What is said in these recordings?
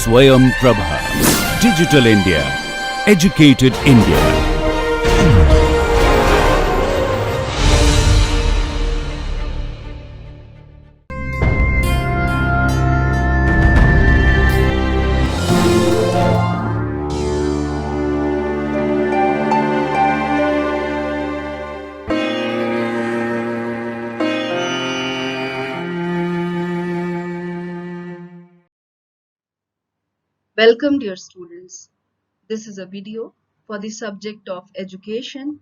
Swayam Prabha. Digital India. Educated India. Welcome dear students. This is a video for the subject of education,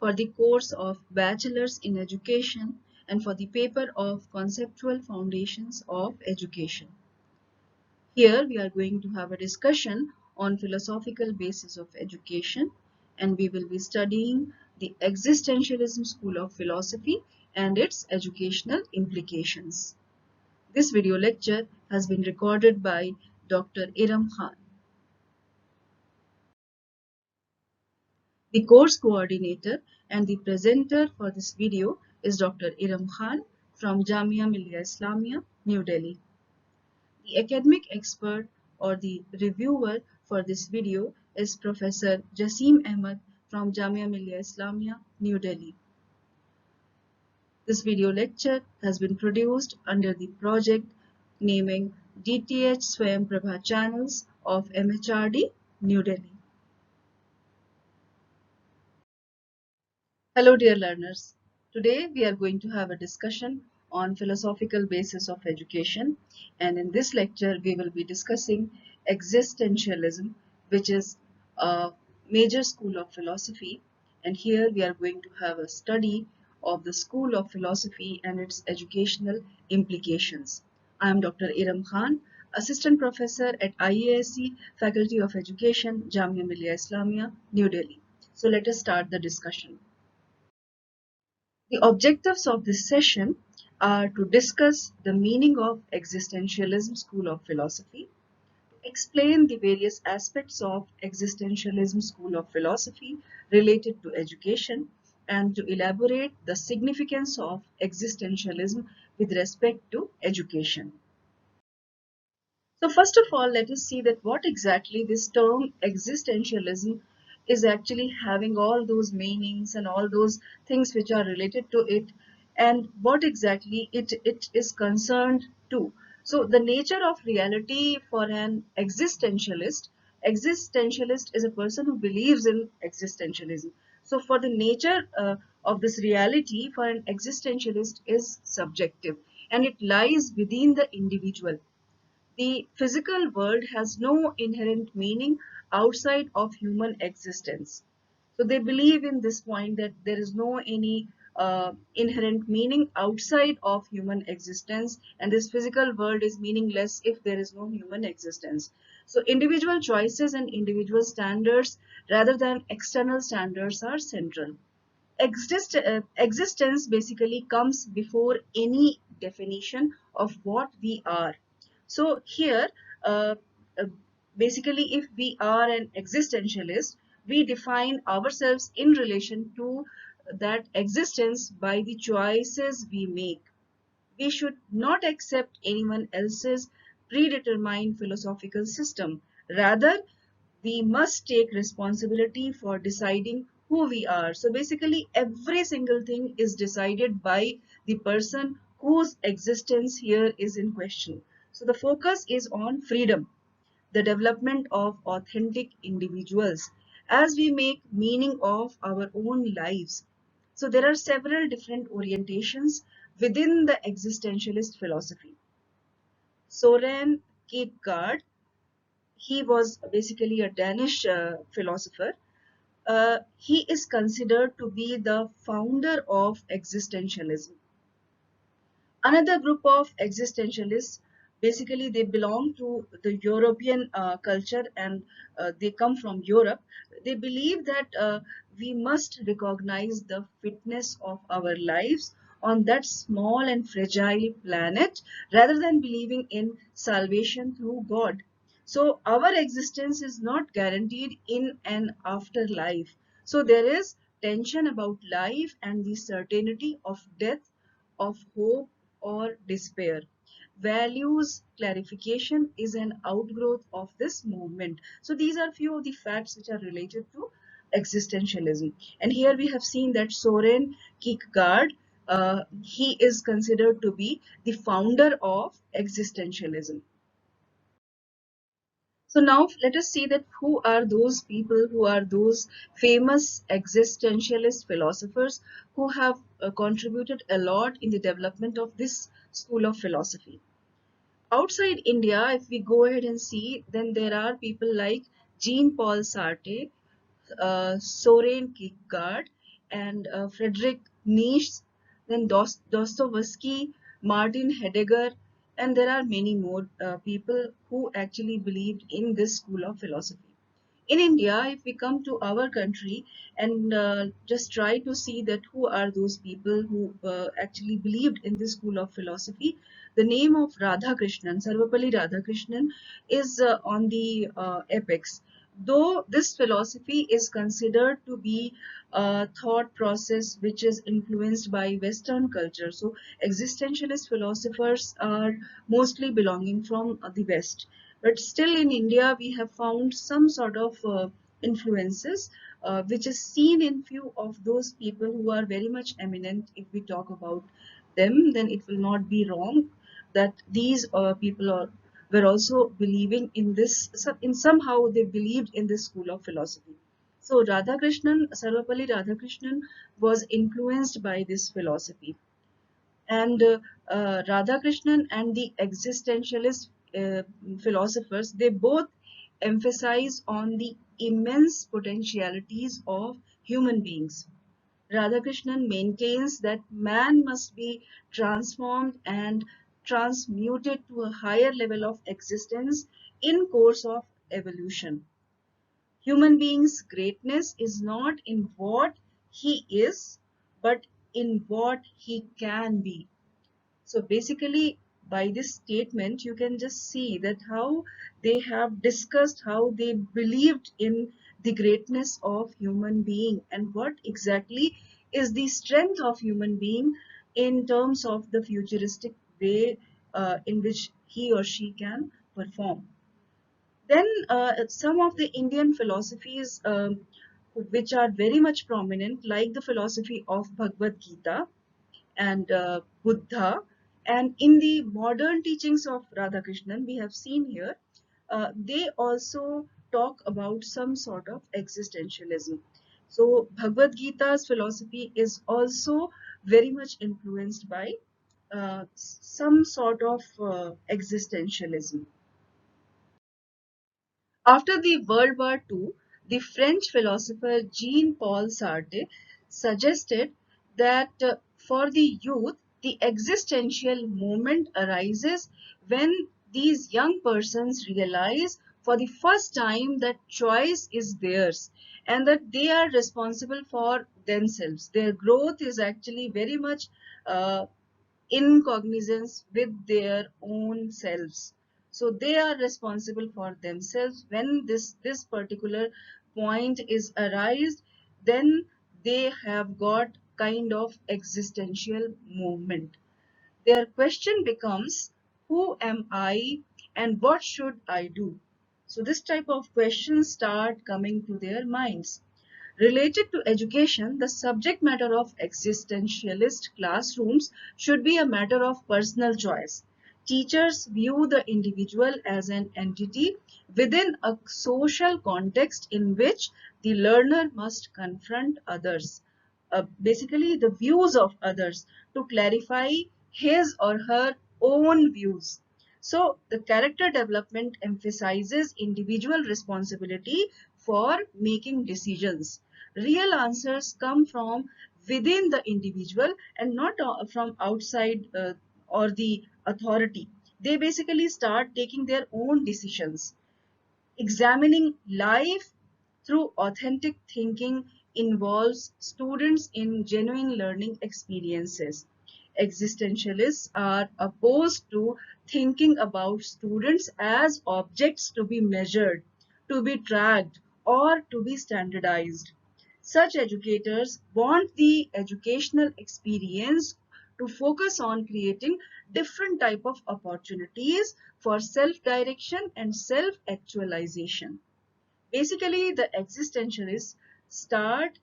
for the course of Bachelor's in Education and for the paper of Conceptual Foundations of Education. Here we are going to have a discussion on philosophical basis of education, and we will be studying the Existentialism School of Philosophy and its educational implications. This video lecture has been recorded by Dr. Iram Khan. The course coordinator and the presenter for this video is Dr. Iram Khan from Jamia Millia Islamia, New Delhi. The academic expert or the reviewer for this video is Professor Jasim Ahmed from Jamia Millia Islamia, New Delhi. This video lecture has been produced under the project naming DTH Swayam Prabha Channels of MHRD, New Delhi. Hello dear learners. Today we are going to have a discussion on philosophical basis of education, and in this lecture we will be discussing existentialism, which is a major school of philosophy, and here we are going to have a study of the school of philosophy and its educational implications. I am Dr. Iram Khan, Assistant Professor at IASC Faculty of Education, Jamia Millia Islamia, New Delhi. So let us start the discussion. The objectives of this session are to discuss the meaning of existentialism school of philosophy, explain the various aspects of existentialism school of philosophy related to education, and to elaborate the significance of existentialism with respect to education. So first of all, let us see that what exactly this term existentialism is actually having, all those meanings and all those things which are related to it, and what exactly it is concerned to. So the nature of reality for an existentialist is a person who believes in existentialism. So for the nature of this reality for an existentialist is subjective, and it lies within the individual. The physical world has no inherent meaning outside of human existence. So they believe in this point that there is no any inherent meaning outside of human existence, and this physical world is meaningless if there is no human existence. So individual choices and individual standards rather than external standards are central. Existence basically comes before any definition of what we are. So here, uh, uh, basically, if we are an existentialist, we define ourselves in relation to that existence by the choices we make. We should not accept anyone else's predetermined philosophical system. Rather, we must take responsibility for deciding who we are. So basically, every single thing is decided by the person whose existence here is in question. So the focus is on freedom, the development of authentic individuals as we make meaning of our own lives. So there are several different orientations within the existentialist philosophy. Soren Kierkegaard, he was basically a Danish philosopher. He is considered to be the founder of existentialism. Another group of existentialists, basically they belong to the European culture, and they come from Europe. They believe that we must recognize the fitness of our lives on that small and fragile planet rather than believing in salvation through God. So our existence is not guaranteed in an afterlife. So there is tension about life and the certainty of death, of hope or despair. Values clarification is an outgrowth of this movement. So these are few of the facts which are related to existentialism. And here we have seen that Soren Kierkegaard, he is considered to be the founder of existentialism. So now let us see that who are those people, who are those famous existentialist philosophers who have contributed a lot in the development of this school of philosophy. Outside India, if we go ahead and see, then there are people like Jean-Paul Sartre, Soren Kierkegaard, and Friedrich Nietzsche, then Dostoevsky, Martin Heidegger, and there are many more people who actually believed in this school of philosophy. In India, if we come to our country and just try to see that who are those people who actually believed in this school of philosophy, the name of Radhakrishnan, Sarvapalli Radhakrishnan, is on the apex. Though this philosophy is considered to be a thought process which is influenced by Western culture, so existentialist philosophers are mostly belonging from the West. But still in India, we have found some sort of influences which is seen in few of those people who are very much eminent. If we talk about them, then it will not be wrong that these people were also believing in this, in somehow they believed in this school of philosophy. So Radhakrishnan, Sarvapalli Radhakrishnan was influenced by this philosophy. And Radhakrishnan and the existentialist uh, philosophers, they both emphasize on the immense potentialities of human beings. Radhakrishnan maintains that man must be transformed and transmuted to a higher level of existence in course of evolution. Human being's greatness is not in what he is, but in what he can be. So basically, by this statement, you can just see that how they have discussed how they believed in the greatness of human being and what exactly is the strength of human being in terms of the futuristic way in which he or she can perform. Then some of the Indian philosophies which are very much prominent, like the philosophy of Bhagavad Gita, and Buddha. And in the modern teachings of Radhakrishnan, we have seen here, they also talk about some sort of existentialism. So Bhagavad Gita's philosophy is also very much influenced by some sort of existentialism. After the World War II, the French philosopher Jean-Paul Sartre suggested that for the youth, the existential moment arises when these young persons realize for the first time that choice is theirs and that they are responsible for themselves. Their growth is actually very much uh, in cognizance with their own selves. So they are responsible for themselves. When this particular point is arised, then they have got kind of existential movement. Their question becomes, who am I and what should I do? So this type of questions start coming to their minds. Related to education, the subject matter of existentialist classrooms should be a matter of personal choice. Teachers view the individual as an entity within a social context in which the learner must confront others, basically the views of others, to clarify his or her own views. So the character development emphasizes individual responsibility for making decisions. Real answers come from within the individual and not from outside or the authority. They basically start taking their own decisions. Examining life through authentic thinking involves students in genuine learning experiences. Existentialists are opposed to thinking about students as objects to be measured, to be tracked, or to be standardized. Such educators want the educational experience to focus on creating different type of opportunities for self-direction and self-actualization. Basically, the existentialists start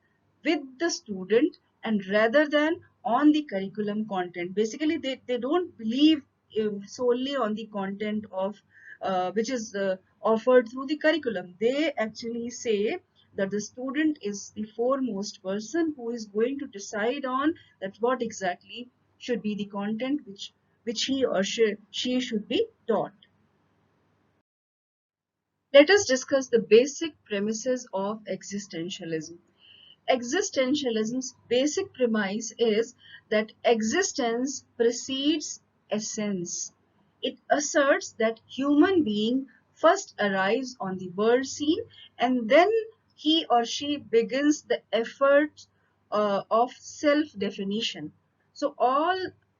with the student and rather than on the curriculum content. Basically, they don't believe solely on the content of which is offered through the curriculum. They actually say that the student is the foremost person who is going to decide on that what exactly should be the content which he or she should be taught. Let us discuss the basic premises of existentialism. Existentialism's basic premise is that existence precedes essence. It asserts that human being first arrives on the world scene and then he or she begins the effort of self-definition. So all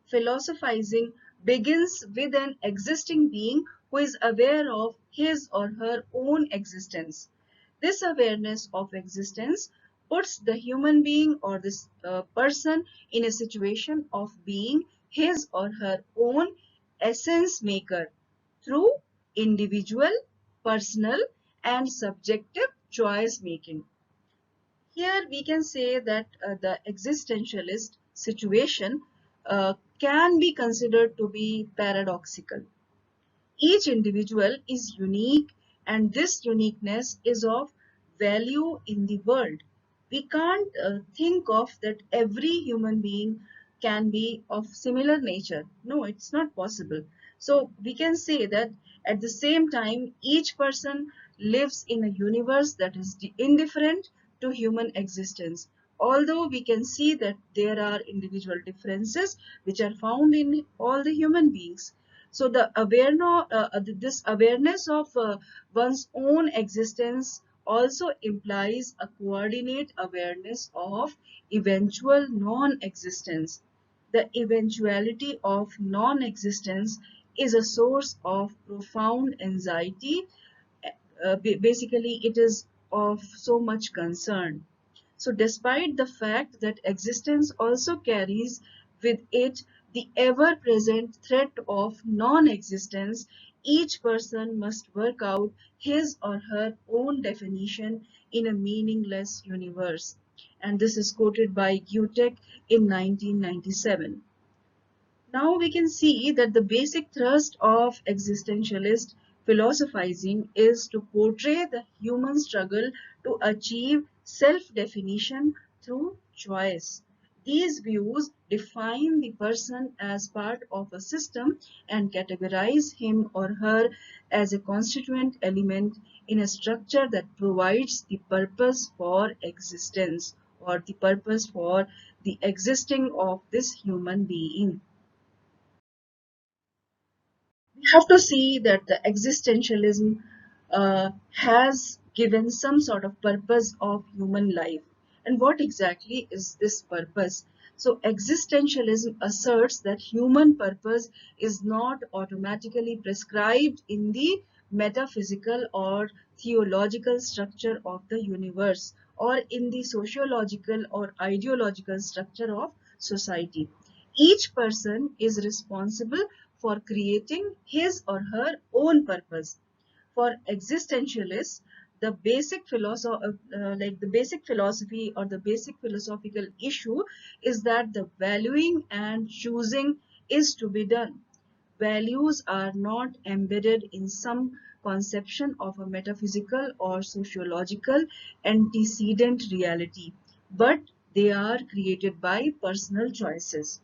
philosophizing begins with an existing being who is aware of his or her own existence. This awareness of existence puts the human being or this person in a situation of being his or her own essence maker through individual, personal, and subjective choice making. Here we can say that the existentialist situation can be considered to be paradoxical. Each individual is unique and this uniqueness is of value in the world. We can't think of that every human being can be of similar nature. No, it's not possible. So we can say that at the same time, each person lives in a universe that is indifferent to human existence. Although we can see that there are individual differences which are found in all the human beings. So this awareness of one's own existence also implies a coordinate awareness of eventual non-existence. The eventuality of non-existence is a source of profound anxiety. Basically, it is of so much concern. So despite the fact that existence also carries with it the ever-present threat of non-existence, each person must work out his or her own definition in a meaningless universe. And this is quoted by Gutek in 1997. Now we can see that the basic thrust of existentialist philosophizing is to portray the human struggle to achieve self-definition through choice. These views define the person as part of a system and categorize him or her as a constituent element in a structure that provides the purpose for existence or the purpose for the existing of this human being. We have to see that the existentialism has given some sort of purpose of human life. And what exactly is this purpose? So existentialism asserts that human purpose is not automatically prescribed in the metaphysical or theological structure of the universe or in the sociological or ideological structure of society. Each person is responsible for creating his or her own purpose. For existentialists, the basic philosophy or the basic philosophical issue is that the valuing and choosing is to be done. Values are not embedded in some conception of a metaphysical or sociological antecedent reality, but they are created by personal choices.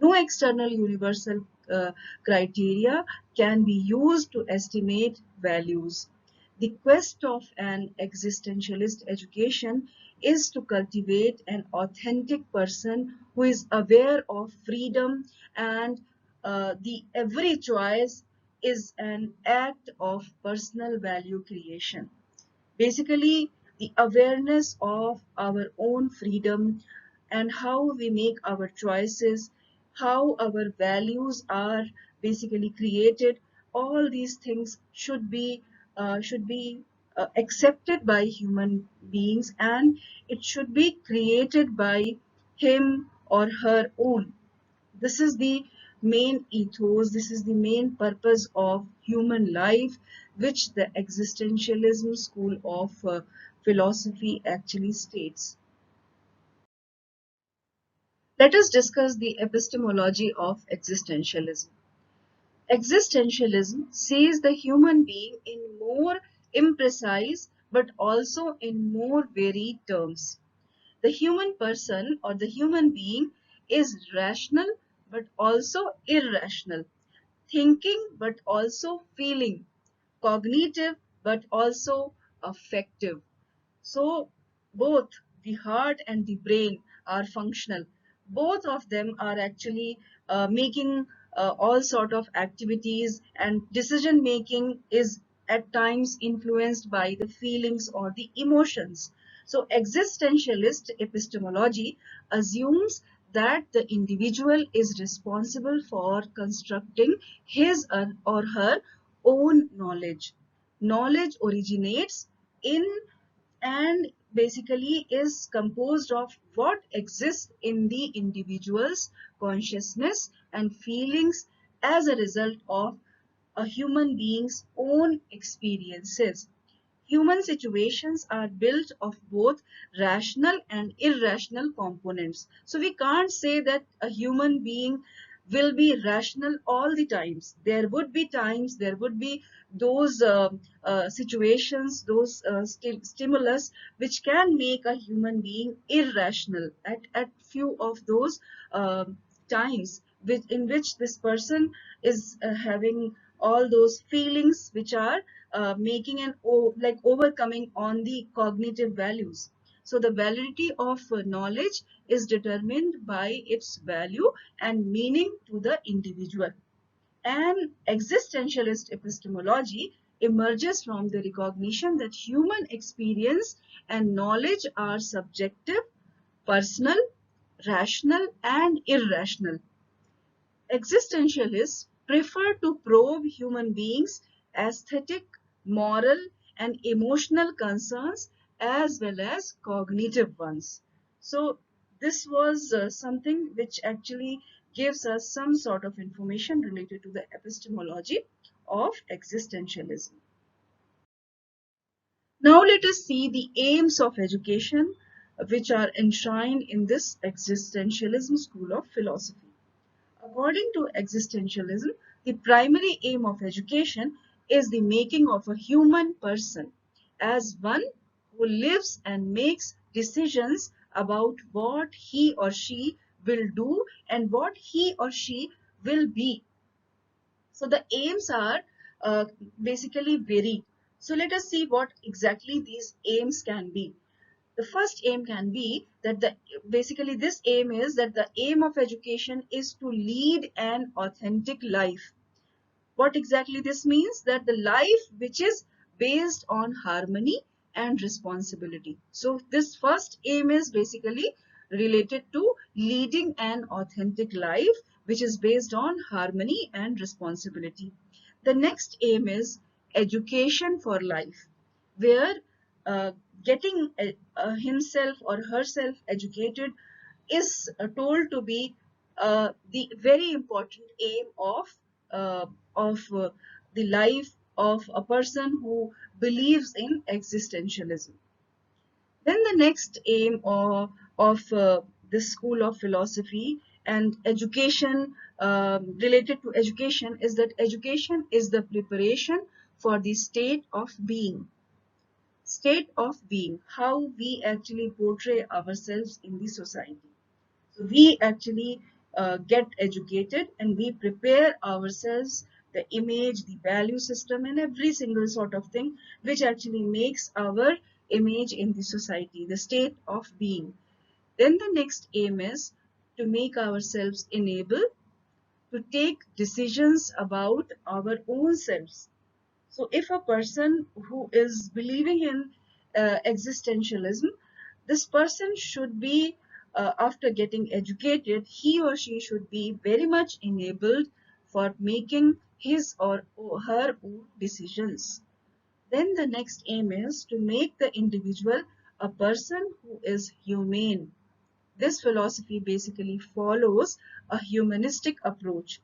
No external universal criteria can be used to estimate values. The quest of an existentialist education is to cultivate an authentic person who is aware of freedom and the every choice is an act of personal value creation. Basically, the awareness of our own freedom and how we make our choices, how our values are basically created, all these things should be accepted by human beings and it should be created by him or her own. This is the main ethos, this is the main purpose of human life, which the existentialism school of philosophy actually states. Let us discuss the epistemology of existentialism. Existentialism sees the human being in more imprecise but also in more varied terms. The human person or the human being is rational but also irrational, thinking but also feeling, cognitive but also affective. So both the heart and the brain are functional. Both of them are actually making all sort of activities, and decision making is at times influenced by the feelings or the emotions. So existentialist epistemology assumes that the individual is responsible for constructing his or her own knowledge. Knowledge originates in and basically is composed of what exists in the individual's consciousness and feelings as a result of a human being's own experiences. Human situations are built of both rational and irrational components. So we can't say that a human being will be rational all the times. There would be those situations, those stimulus which can make a human being irrational at few of those times in which this person is having all those feelings which are making an like overcoming on the cognitive values. So the validity of knowledge is determined by its value and meaning to the individual. And existentialist epistemology emerges from the recognition that human experience and knowledge are subjective, personal, rational, and irrational. Existentialists prefer to probe human beings' aesthetic, moral, and emotional concerns as well as cognitive ones. So this was something which actually gives us some sort of information related to the epistemology of existentialism. Now let us see the aims of education which are enshrined in this existentialism school of philosophy. According to existentialism, the primary aim of education is the making of a human person as one who lives and makes decisions about what he or she will do and what he or she will be. So the aims are uh, basically varied. So let us see what exactly these aims can be. The first aim can be that basically this aim is that the aim of education is to lead an authentic life. What exactly this means? That the life which is based on harmony and responsibility. So this first aim is basically related to leading an authentic life which is based on harmony and responsibility. The next aim is education for life, where uh, getting himself or herself educated is told to be the very important aim uh, of the life of a person who believes in existentialism. Then the next aim of this school of philosophy and education related to education is that education is the preparation for the state of being. State of being, how we actually portray ourselves in the society. So we actually get educated and we prepare ourselves, the image, the value system, and every single sort of thing which actually makes our image in the society, the state of being. Then the next aim is to make ourselves enable to take decisions about our own selves. So if a person who is believing in existentialism, this person should be, after getting educated, he or she should be very much enabled for making his or her own decisions. Then the next aim is to make the individual a person who is humane. this philosophy basically follows a humanistic approach.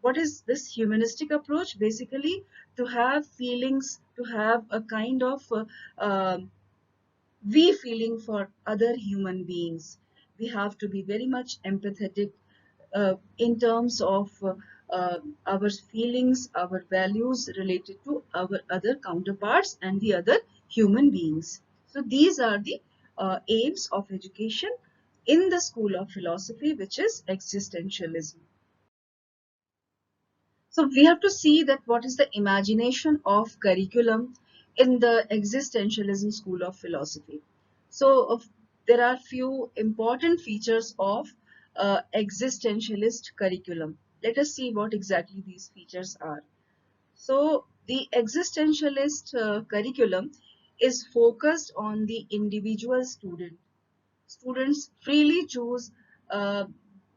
What is this humanistic approach? Basically, to have feelings, to have a kind of we feeling for other human beings. We have to be very much empathetic in terms of our feelings, our values related to our other counterparts and the other human beings. So these are the aims of education in the school of philosophy, which is existentialism. So we have to see that what is the imagination of curriculum in the existentialism school of philosophy. So there are few important features of existentialist curriculum. Let us see what exactly these features are. So the existentialist curriculum is focused on the individual student. Students freely choose uh,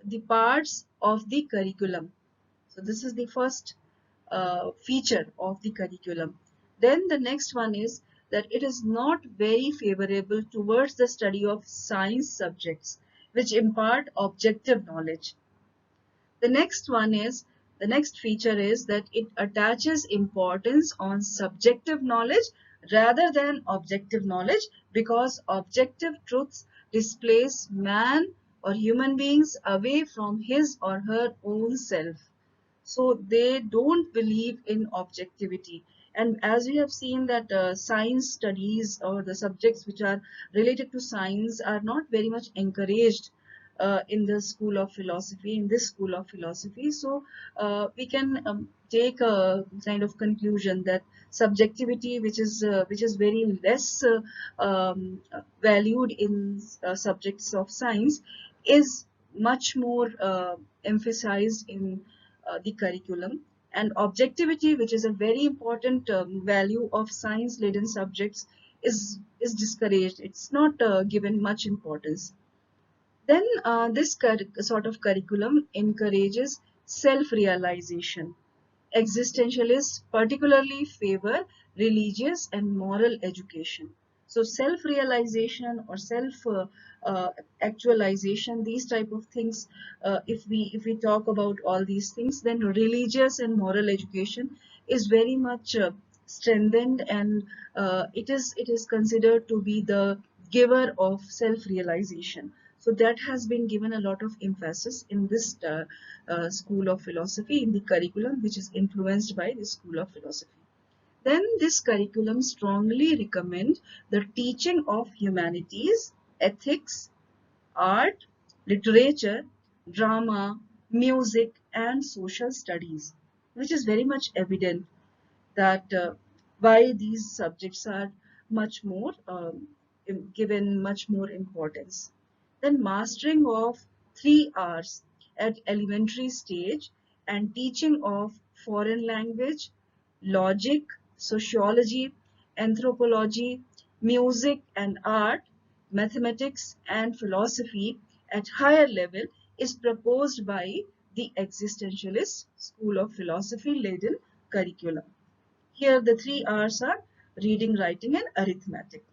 the parts of the curriculum. So this is the first feature of the curriculum. Then the next one is that it is not very favorable towards the study of science subjects which impart objective knowledge. The next one is, the next feature is that it attaches importance on subjective knowledge rather than objective knowledge, because objective truths displace man or human beings away from his or her own self. So they don't believe in objectivity. And as we have seen that science studies or the subjects which are related to science are not very much encouraged in the school of philosophy, in this school of philosophy. So we can take a kind of conclusion that subjectivity, which is very less valued in subjects of science, is much more emphasized in the curriculum. And objectivity, which is a very important value of science laden subjects, is discouraged. It's not given much importance. Then this sort of curriculum encourages self-realization. Existentialists particularly favor religious and moral education. So self-realization or self-actualization, these type of things, if we talk about all these things, then religious and moral education is very much strengthened, and it is considered to be the giver of self-realization. So that has been given a lot of emphasis in this school of philosophy, in the curriculum which is influenced by the school of philosophy. Then this curriculum strongly recommend the teaching of humanities, ethics, art, literature, drama, music, and social studies, which is very much evident that why these subjects are much more given much more importance. Then mastering of 3 R's at elementary stage and teaching of foreign language, logic, sociology, anthropology, music and art, mathematics and philosophy at higher level is proposed by the existentialist school of philosophy laden curriculum. Here the 3 R's are reading, writing and arithmetic.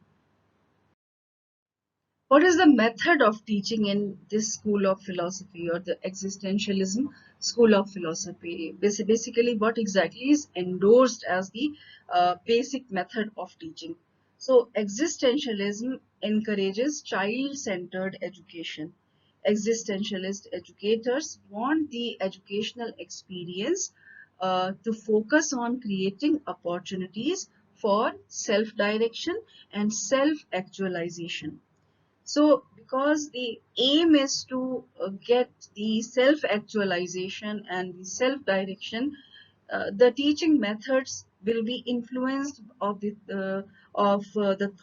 What is the method of teaching in this school of philosophy or the existentialism school of philosophy? Basically, what exactly is endorsed as the basic method of teaching? So, existentialism encourages child-centered education. Existentialist educators want the educational experience to focus on creating opportunities for self-direction and self-actualization. So, because the aim is to get the self-actualization and the self-direction, the teaching methods will be influenced of the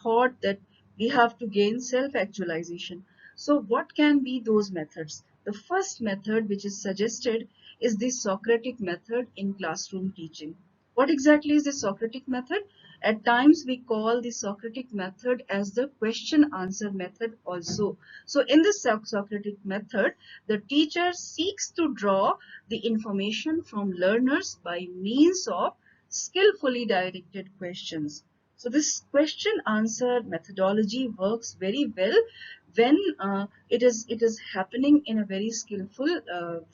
thought that we have to gain self-actualization. So, what can be those methods? The first method which is suggested is the Socratic method in classroom teaching. What exactly is the Socratic method? At times we call the Socratic method as the question answer method also. So in the Socratic method, the teacher seeks to draw the information from learners by means of skillfully directed questions. So this question answer methodology works very well when it is happening in a very skillful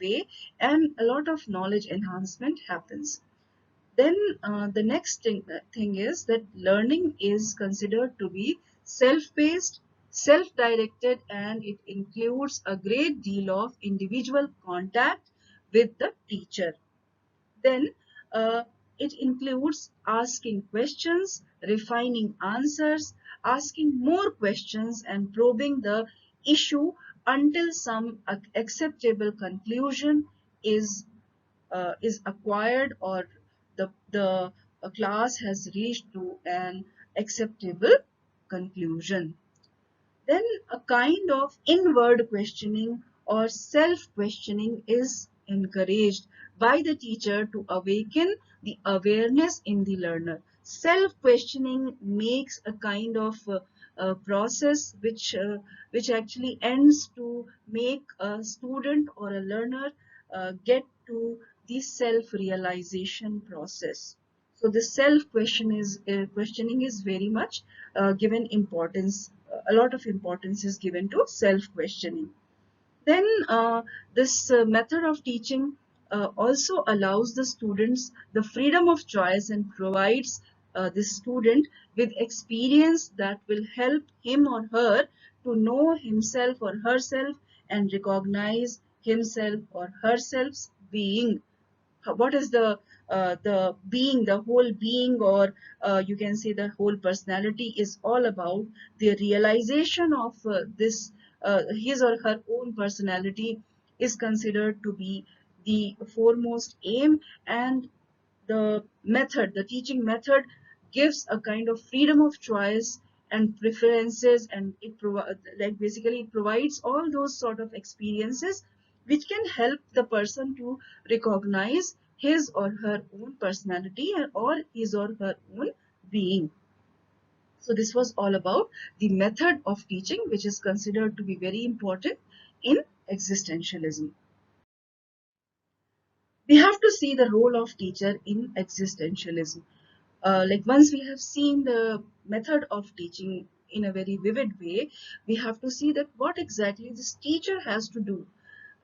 way, and a lot of knowledge enhancement happens. Then the next thing is that learning is considered to be self-paced, self-directed, and it includes a great deal of individual contact with the teacher. Then uh, it includes asking questions, refining answers, asking more questions, and probing the issue until some acceptable conclusion is acquired, or the class has reached to an acceptable conclusion. Then a kind of inward questioning or self-questioning is encouraged by the teacher to awaken the awareness in the learner. Self-questioning makes a kind of process which actually ends to make a student or a learner get to the self-realization process. So the self questioning is very much given importance. A lot of importance is given to self questioning. Then this method of teaching also allows the students the freedom of choice and provides the student with experience that will help him or her to know himself or herself and recognize himself or herself's being. What is the being, the whole being, or you can say the whole personality is all about the realization of this his or her own personality is considered to be the foremost aim. And the teaching method gives a kind of freedom of choice and preferences, and basically it provides all those sort of experiences which can help the person to recognize his or her own personality or his or her own being. So this was all about the method of teaching, which is considered to be very important in existentialism. We have to see the role of teacher in existentialism. Like once we have seen the method of teaching in a very vivid way, we have to see that what exactly this teacher has to do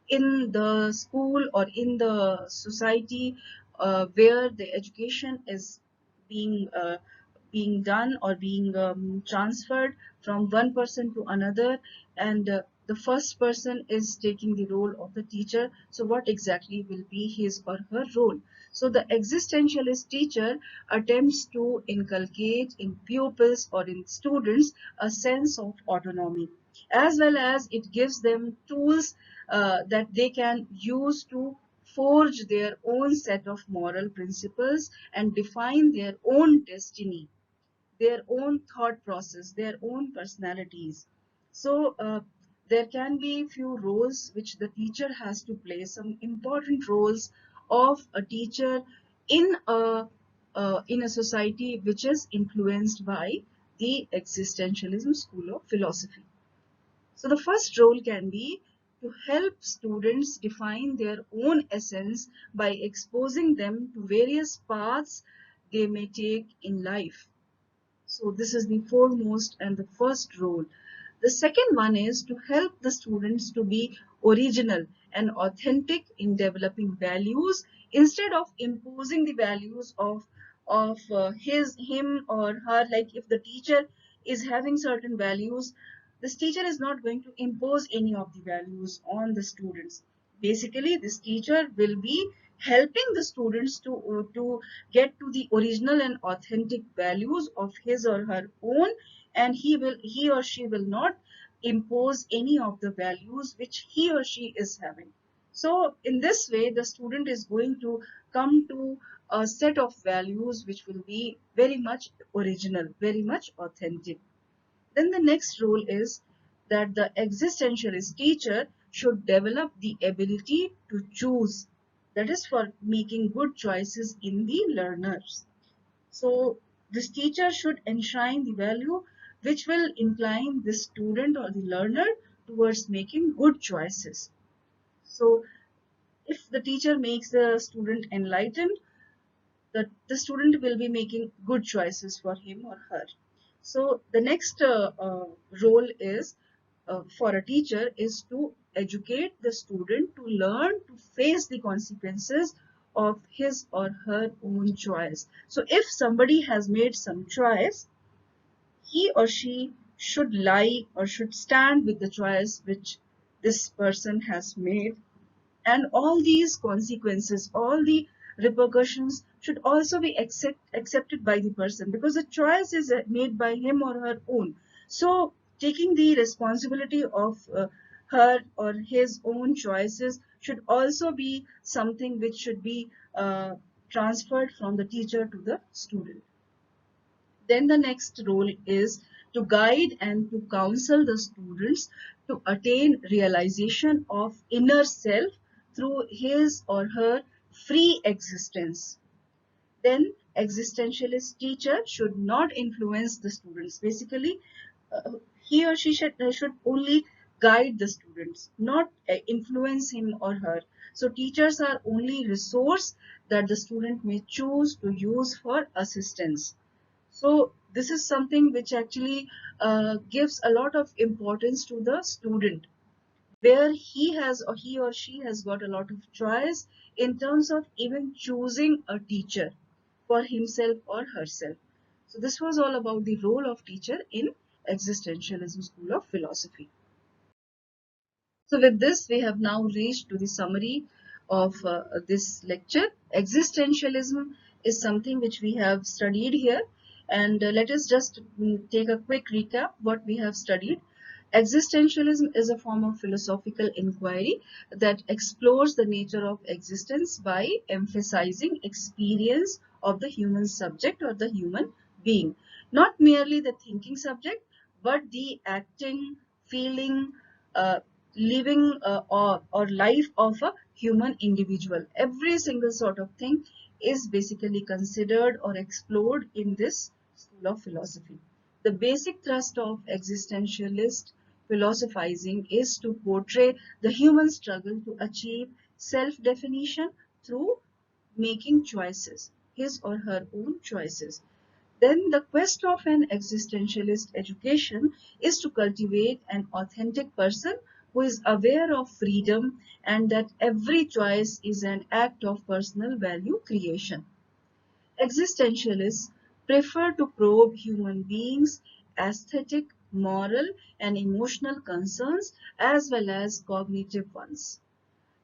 in the school or in the society where the education is being being done or being transferred from one person to another, and the first person is taking the role of the teacher. So what exactly will be his or her role? So the existentialist teacher attempts to inculcate in pupils or in students a sense of autonomy, as well as it gives them tools that they can use to forge their own set of moral principles and define their own destiny, their own thought process, their own personalities. So there can be few roles which the teacher has to play, some important roles of a teacher in a society which is influenced by the existentialism school of philosophy. So the first role can be to help students define their own essence by exposing them to various paths they may take in life. So this is the foremost and the first role. The second one is to help the students to be original and authentic in developing values instead of imposing the values of him or her. Like if the teacher is having certain values, this teacher is not going to impose any of the values on the students. Basically, this teacher will be helping the students to get to the original and authentic values of his or her own, and he or she will not impose any of the values which he or she is having. So in this way, the student is going to come to a set of values which will be very much original, very much authentic. Then the next rule is that the existentialist teacher should develop the ability to choose. That is for making good choices in the learners. So this teacher should enshrine the value which will incline the student or the learner towards making good choices. So if the teacher makes the student enlightened, the student will be making good choices for him or her. So the next role is for a teacher is to educate the student to learn to face the consequences of his or her own choice. So if somebody has made some choice, he or she should lie or should stand with the choice which this person has made, and all these consequences, all the repercussions should also be accepted by the person, because the choice is made by him or her own. So taking the responsibility of her or his own choices should also be something which should be transferred from the teacher to the student. Then the next role is to guide and to counsel the students to attain realization of inner self through his or her free existence. Then existentialist teacher should not influence the students. Basically, he or she should only guide the students, not influence him or her. So teachers are only resource that the student may choose to use for assistance. So this is something which actually gives a lot of importance to the student, where he or she has got a lot of choice in terms of even choosing a teacher for himself or herself. So this was all about the role of teacher in Existentialism School of Philosophy. So with this, we have now reached to the summary of this lecture. Existentialism is something which we have studied here, and let us just take a quick recap what we have studied. Existentialism is a form of philosophical inquiry that explores the nature of existence by emphasizing experience of the human subject or the human being. Not merely the thinking subject, but the acting, feeling, uh, living or life of a human individual. Every single sort of thing is basically considered or explored in this school of philosophy. The basic thrust of existentialist philosophizing is to portray the human struggle to achieve self-definition through making choices, his or her own choices. Then the quest of an existentialist education is to cultivate an authentic person who is aware of freedom and that every choice is an act of personal value creation. Existentialists prefer to probe human beings' aesthetic, moral, and emotional concerns as well as cognitive ones.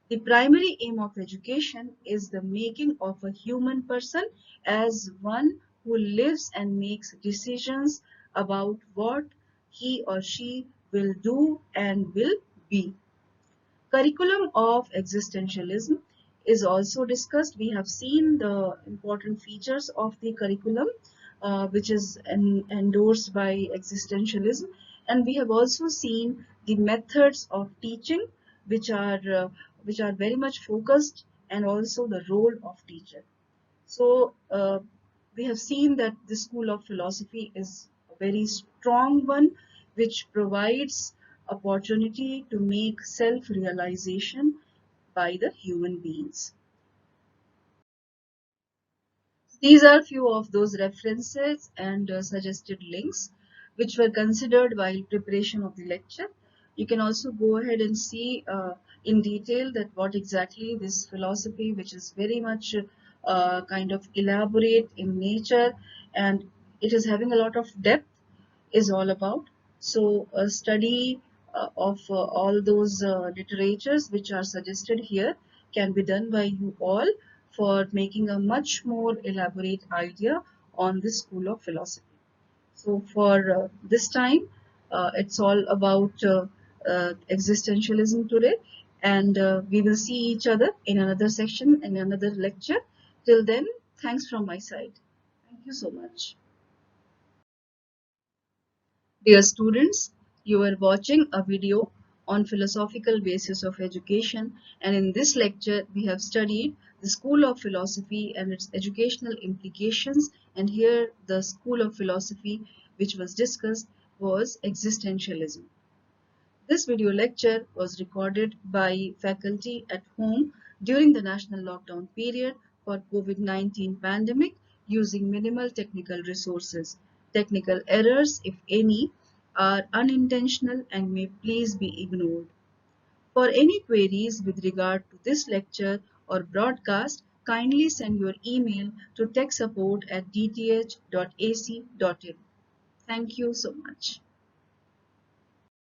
The primary aim of education is the making of a human person as one who lives and makes decisions about what he or she will do and will be. Curriculum of existentialism is also discussed. We have seen the important features of the curriculum, which is endorsed by existentialism, and we have also seen the methods of teaching, which are uh, which are very much focused, and also the role of teacher. So we have seen that the school of philosophy is a very strong one, which provides opportunity to make self-realization by the human beings. These are few of those references and suggested links which were considered while preparation of the lecture. You can also go ahead and see in detail that what exactly this philosophy, which is very much kind of elaborate in nature, and it is having a lot of depth, is all about. So a study of all those literatures which are suggested here can be done by you all for making a much more elaborate idea on this school of philosophy. So for this time, it's all about existentialism today, and we will see each other in another section, in another lecture. Till then, thanks from my side. Thank you so much. Dear students, you are watching a video on philosophical basis of education, and in this lecture we have studied the School of Philosophy and its educational implications, and here the School of Philosophy which was discussed was existentialism. This video lecture was recorded by faculty at home during the national lockdown period for COVID-19 pandemic using minimal technical resources. Technical errors, if any, are unintentional and may please be ignored. For any queries with regard to this lecture or broadcast, kindly send your email to techsupport@dth.ac.in. Thank you so much.